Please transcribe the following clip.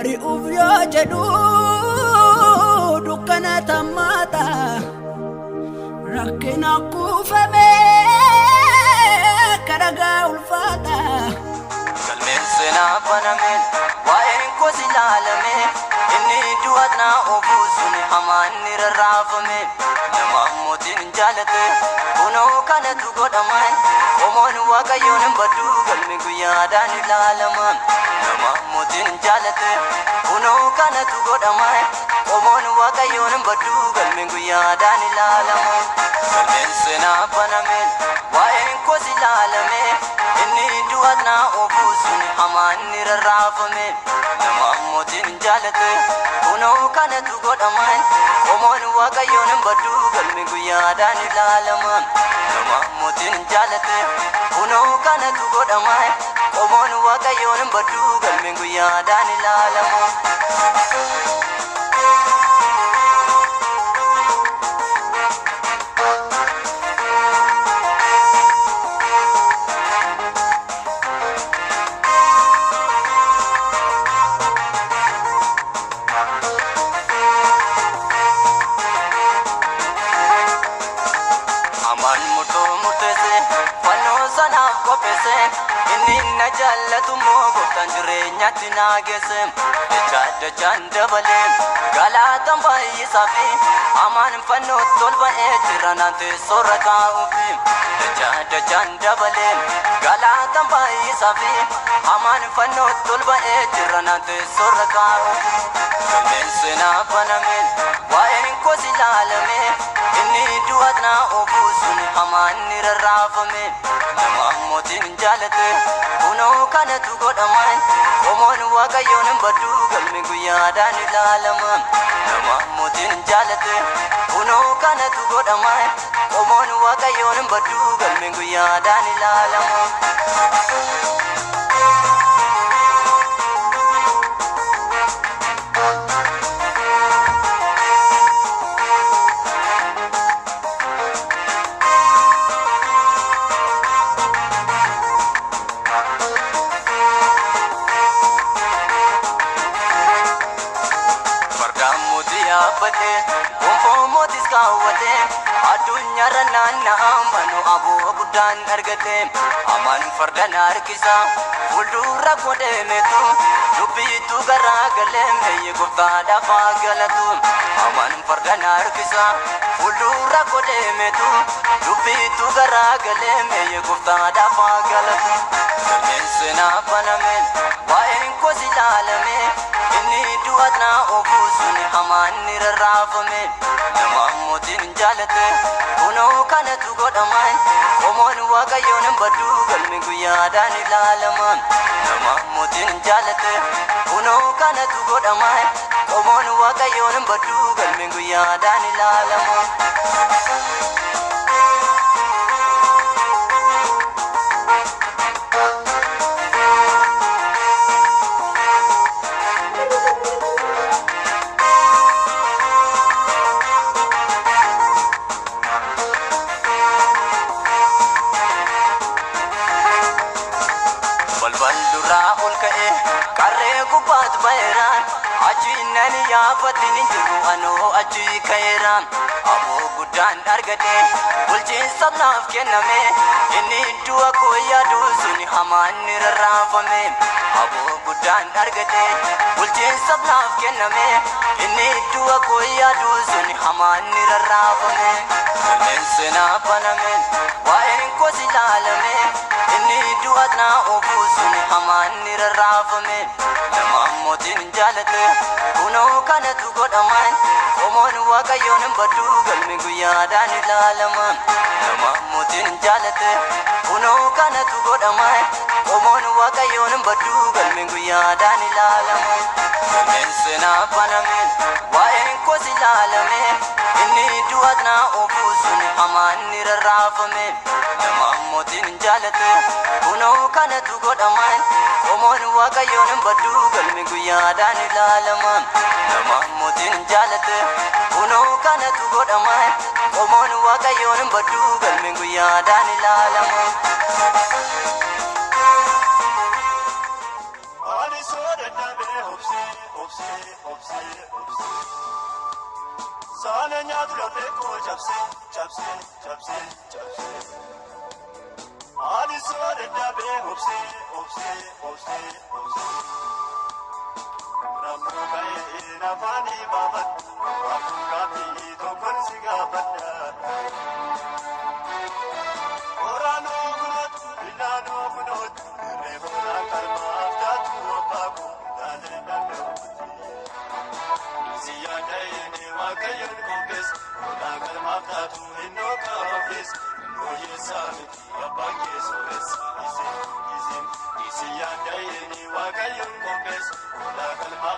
Ri'uuf yoo jedhu dukkana tammaata rakkina kuufamee karagaa ulfaata. Galmeen seenaa banameen waa'een koos ilaalamee inni du'aadhaa obuu sun hamaan ni rarraafame. Nama mootiin jaalate kunoo kanatu godhaman qomoon waaqayyoon hin baddu galmi guyyaadhaan ilaalama. Nama mootiin jaalate kunoo kanatu godhaman qomoon waaqayyoon hin baddu galmi guyyaadhaan ilaalama. Galmeen seenaa banameen waa'een koos ilaalamee inni du'aadhaa obuu sun hamaan ni rarraafame. Nama mootiin jaalate kunoo kanatu godhaman qomoon waaqayyoon hin baddu galmi guyyaadhaan ilaalama. Nama mootiin jaalate kunoo kanatu godhaman qomoon waaqayyoon hin baddu galmi guyyaadhaan ilaalama. Aman murtoo murteesse fannoo sanaaf qopheesse inni na jaallatu moo gooftaan jireenyaatti naa geesse. Dachaan dabalee galaataan baay'isaa fi amaan fannootti ol ba'ee jira naan teessoorra taa'uufi. Dachaan dabalee galaataan baay'isaa fi amaan fannootti ol ba'ee jira naan teessoorra taa'uufi. Galmeen seenaa banameen waa'een koos ilaalamee inni du'aadhaa obuu sun hamaan ni rarraafame. Nama mootiin jaalate kunoo kanatu godhaman qomoon waaqayyoon hin baddu galmi guyyaadhaan ilaalama. Nama mootiin jaalate kunoo kanatu godhaman qomoon waaqayyoon hin baddu galmi guyyaadhaan ilaalama. Gonfoo mootis kaawwate addunyaarra naanna'aa manuu aboo guddaan argate. Amaan farda na harkisa fuuldura koo deemetu dubbiitu garaa galee meeyye gooftaadhaaf haa galatu. Amaan farda na harkisa fuuldura koo deemetu dubbiitu garaa galee meeyye gooftaadhaaf haa galatu. Galmeen seenaa banameen waa'een koos ilaalamee inni du'aadhaa obuu sun hamaan ni rarraafame. Nama mootiin jaalate kunoo kanatu godhaman qomoon waaqayyoon hin baddu galmi guyyaadhaan ilaalama. Nama mootiin jaalate kunoo kanatu godhaman qomoon waaqayyoon hin baddu galmi guyyaadhaan ilaalama. Balbal duraa ol ka'ee qarree gubbaat ba'eeraan achi nani yaafatiin hin jiru anoo achi ka'eeraan. Aboo guddaan argate bulchiinsa naaf kenname inni du'a koo yaadu sun hamaan ni rarraafame. Aboo guddaan argate bulchiinsa naaf kenname inni du'a koo yaadu sun hamaan ni rarraafame. Galmeen seenaa banameen waa'een koos ilaalame inni du'aadhaa obuu sun hamaan ni rarraafame. Nama mootiin jaalate kunoo kanatu godhaman qomoon waaqayyoon hin baddu galmi guyyaadhaan ilaalama. Nama mootiin jaalate kunoo kanatu godhaman qomoon waaqayyoon hin baddu galmi guyyaadhaan ilaalama. Galmeen seenaa banameen waa'een koos ilaalamee inni du'aadhaa obuu sun hamaan ni rarraafame. Nama mootiin jaalate kunoo kanatu godhaman qomoon waaqayyoon hin baddu galmi guyyaadhaan ilaalama. Nama mootiin jaalate kunoo kanatu godhaman qomoon waaqayyoon hin baddu galmi guyyaadhaan ilaalama. Ani soda na be hopsi Salenya durabe ko chapse Ali sore dabe hopse Ramu kai na fani babat Aku kami to konsiga banda Orano gunot bilano gunot Rebona karma datu apaku dale dabe Ziyada yene wakayon kompes Nagar maftatu hinno kafis Oye sabiti abake sores Ziyada yene wakayon kompes Nagar maftatu